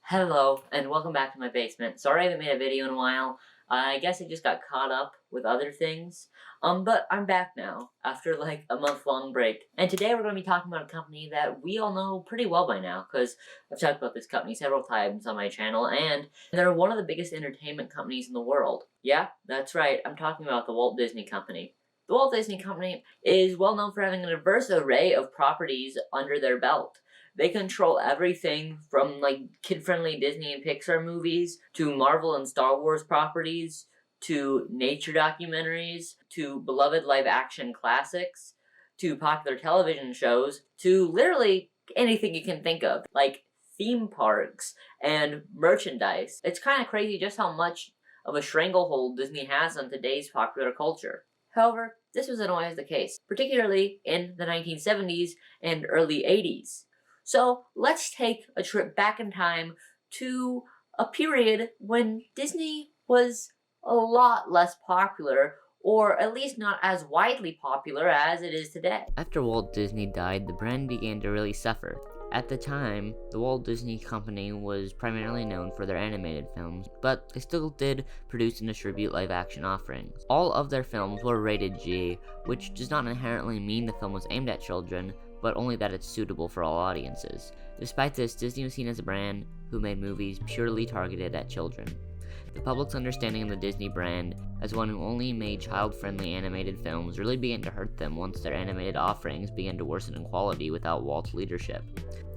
Hello, and welcome back to my basement. Sorry I haven't made a video in a while. I guess I just got caught up with other things. But I'm back now, after like a month-long break. And today we're going to be talking about a company that we all know pretty well by now, because I've talked about this company several times on my channel, and they're one of the biggest entertainment companies in the world. Yeah, that's right, I'm talking about the Walt Disney Company. The Walt Disney Company is well known for having a diverse array of properties under their belt. They control everything from like kid-friendly Disney and Pixar movies to Marvel and Star Wars properties to nature documentaries to beloved live-action classics to popular television shows to literally anything you can think of, like theme parks and merchandise. It's kind of crazy just how much of a stranglehold Disney has on today's popular culture. However, this wasn't always the case, particularly in the 1970s and early 80s. So let's take a trip back in time to a period when Disney was a lot less popular, or at least not as widely popular as it is today. After Walt Disney died, the brand began to really suffer. At the time, the Walt Disney Company was primarily known for their animated films, but they still did produce and distribute live-action offerings. All of their films were rated G, which does not inherently mean the film was aimed at children, but only that it's suitable for all audiences. Despite this, Disney was seen as a brand who made movies purely targeted at children. The public's understanding of the Disney brand as one who only made child-friendly animated films really began to hurt them once their animated offerings began to worsen in quality without Walt's leadership.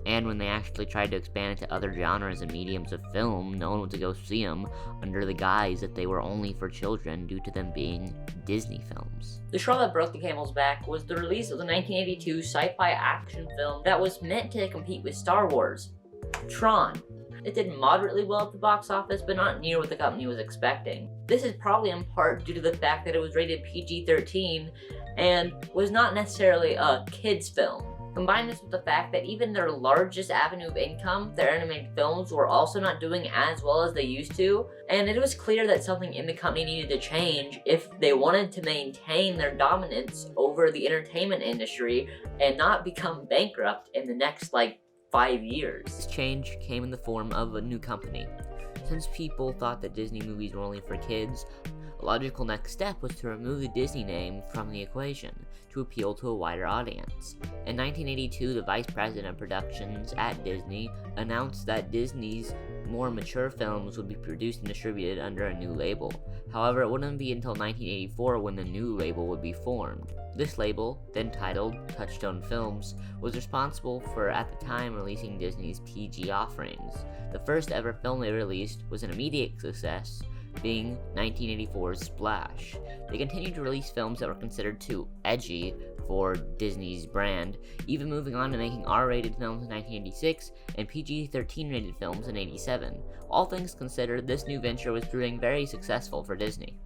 And when they actually tried to expand into other genres and mediums of film, no one would go see them under the guise that they were only for children due to them being Disney films. The straw that broke the camel's back was the release of the 1982 sci-fi action film that was meant to compete with Star Wars, Tron. It did moderately well at the box office, but not near what the company was expecting. This is probably in part due to the fact that it was rated PG-13 and was not necessarily a kids' film. Combine this with the fact that even their largest avenue of income, their animated films, were also not doing as well as they used to, and it was clear that something in the company needed to change if they wanted to maintain their dominance over the entertainment industry and not become bankrupt in the next, 5 years. This change came in the form of a new company. Since people thought that Disney movies were only for kids, a logical next step was to remove the Disney name from the equation to appeal to a wider audience. In 1982, the vice president of productions at Disney announced that Disney's more mature films would be produced and distributed under a new label. However, it wouldn't be until 1984 when the new label would be formed. This label, then titled Touchstone Films, was responsible for, at the time, releasing Disney's PG offerings. The first ever film they released was an immediate success, being 1984's Splash. They continued to release films that were considered too edgy for Disney's brand, even moving on to making R-rated films in 1986 and PG-13 rated films in 1987. All things considered, this new venture was proving very successful for Disney.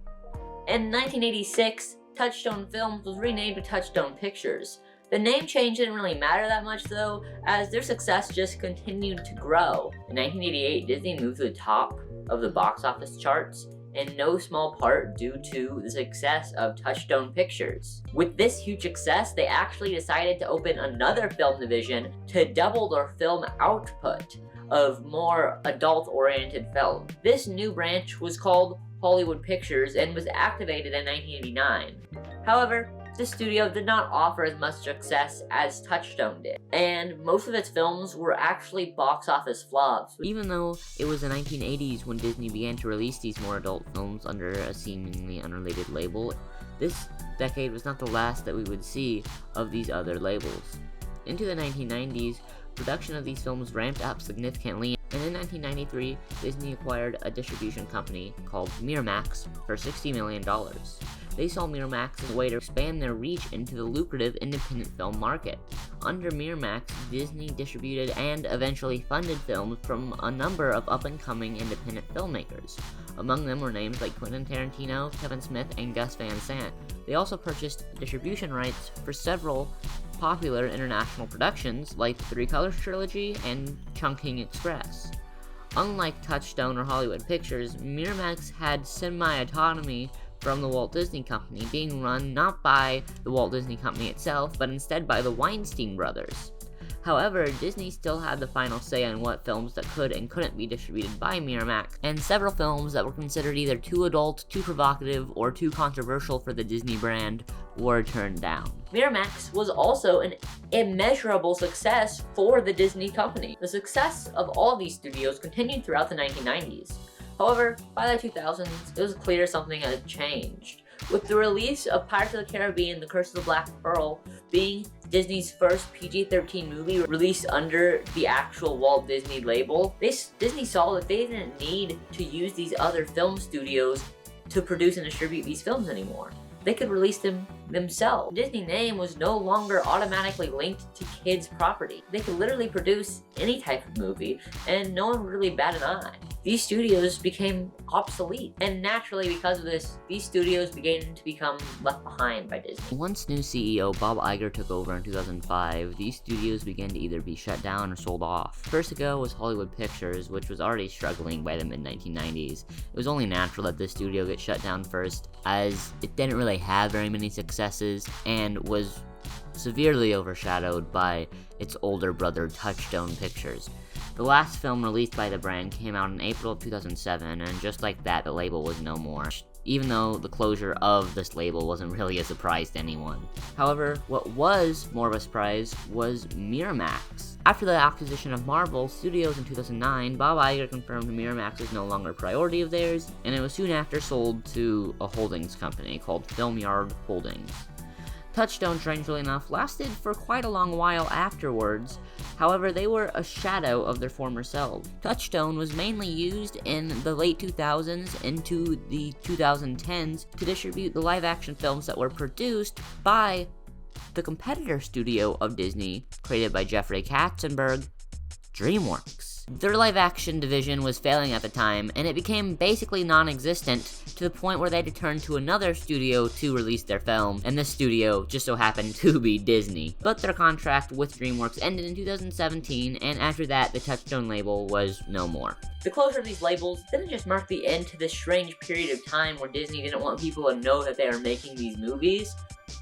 In 1986, Touchstone Films was renamed to Touchstone Pictures. The name change didn't really matter that much though, as their success just continued to grow. In 1988, Disney moved to the top of the box office charts, in no small part due to the success of Touchstone Pictures. With this huge success, they actually decided to open another film division to double their film output of more adult-oriented film. This new branch was called Hollywood Pictures and was activated in 1989. However, the studio did not offer as much success as Touchstone did, and most of its films were actually box office flops. Even though it was the 1980s when Disney began to release these more adult films under a seemingly unrelated label, this decade was not the last that we would see of these other labels. Into the 1990s, production of these films ramped up significantly, and in 1993, Disney acquired a distribution company called Miramax for $60 million. They saw Miramax as a way to expand their reach into the lucrative independent film market. Under Miramax, Disney distributed and eventually funded films from a number of up-and-coming independent filmmakers. Among them were names like Quentin Tarantino, Kevin Smith, and Gus Van Sant. They also purchased distribution rights for several popular international productions like the Three Colors Trilogy and Chungking Express. Unlike Touchstone or Hollywood Pictures, Miramax had semi-autonomy from the Walt Disney Company, being run not by the Walt Disney Company itself, but instead by the Weinstein brothers. However, Disney still had the final say on what films that could and couldn't be distributed by Miramax, and several films that were considered either too adult, too provocative, or too controversial for the Disney brand were turned down. Miramax was also an immeasurable success for the Disney company. The success of all these studios continued throughout the 1990s. However, by the 2000s, it was clear something had changed. With the release of Pirates of the Caribbean: The Curse of the Black Pearl being Disney's first PG-13 movie released under the actual Walt Disney label, Disney saw that they didn't need to use these other film studios to produce and distribute these films anymore. They could release them themselves. The Disney name was no longer automatically linked to kids' property. They could literally produce any type of movie, and no one would really bat an eye. These studios became obsolete, and naturally because of this, these studios began to become left behind by Disney. Once new CEO Bob Iger took over in 2005, these studios began to either be shut down or sold off. First to go was Hollywood Pictures, which was already struggling by the mid-1990s. It was only natural that this studio get shut down first, as it didn't really have very many successes and was severely overshadowed by its older brother Touchstone Pictures. The last film released by the brand came out in April of 2007, and just like that, the label was no more, even though the closure of this label wasn't really a surprise to anyone. However, what was more of a surprise was Miramax. After the acquisition of Marvel Studios in 2009, Bob Iger confirmed Miramax is no longer a priority of theirs, and it was soon after sold to a holdings company called Film Yard Holdings. Touchstone, strangely enough, lasted for quite a long while afterwards. However, they were a shadow of their former selves. Touchstone was mainly used in the late 2000s into the 2010s to distribute the live-action films that were produced by the competitor studio of Disney, created by Jeffrey Katzenberg, DreamWorks. Their live-action division was failing at the time, and it became basically non-existent to the point where they had to turn to another studio to release their film, and this studio just so happened to be Disney. But their contract with DreamWorks ended in 2017, and after that, the Touchstone label was no more. The closure of these labels didn't just mark the end to this strange period of time where Disney didn't want people to know that they were making these movies,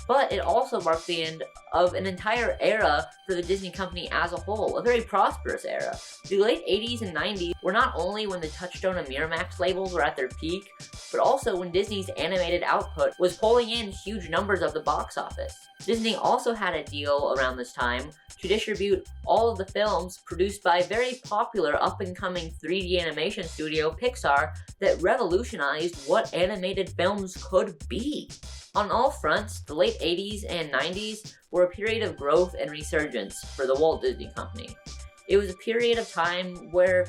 but it also marked the end of an entire era for the Disney company as a whole, a very prosperous era. The late 80s and 90s were not only when the Touchstone and Miramax labels were at their peak, but also when Disney's animated output was pulling in huge numbers of the box office. Disney also had a deal around this time to distribute all of the films produced by very popular up-and-coming 3D animation studio Pixar that revolutionized what animated films could be. On all fronts, the late 80s and 90s were a period of growth and resurgence for the Walt Disney Company. It was a period of time where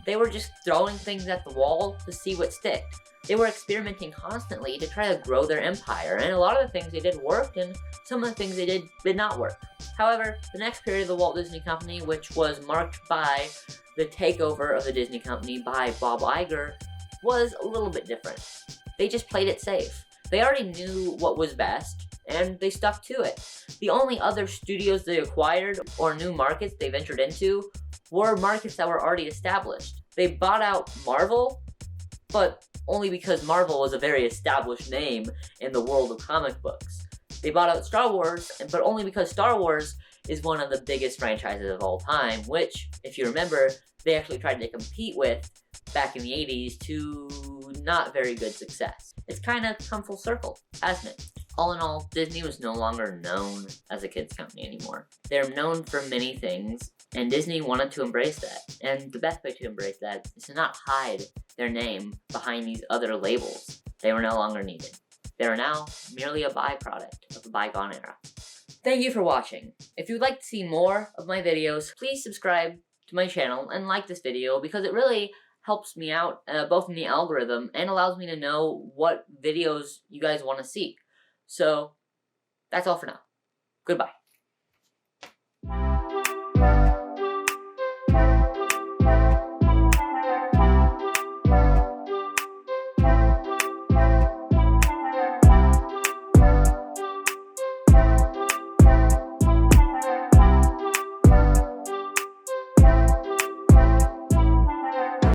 they were just throwing things at the wall to see what sticked. They were experimenting constantly to try to grow their empire, and a lot of the things they did worked, and some of the things they did not work. However, the next period of the Walt Disney Company, which was marked by the takeover of the Disney Company by Bob Iger, was a little bit different. They just played it safe. They already knew what was best, and they stuck to it. The only other studios they acquired or new markets they ventured into were markets that were already established. They bought out Marvel, but only because Marvel was a very established name in the world of comic books. They bought out Star Wars, but only because Star Wars is one of the biggest franchises of all time, which, if you remember, they actually tried to compete with back in the 80s to not very good success. It's kind of come full circle, hasn't it? All in all, Disney was no longer known as a kids company anymore. They're known for many things, and Disney wanted to embrace that. And the best way to embrace that is to not hide their name behind these other labels. They were no longer needed. They are now merely a byproduct of a bygone era. Thank you for watching. If you'd like to see more of my videos, please subscribe to my channel and like this video because it really helps me out both in the algorithm and allows me to know what videos you guys want to see. So, that's all for now. Goodbye.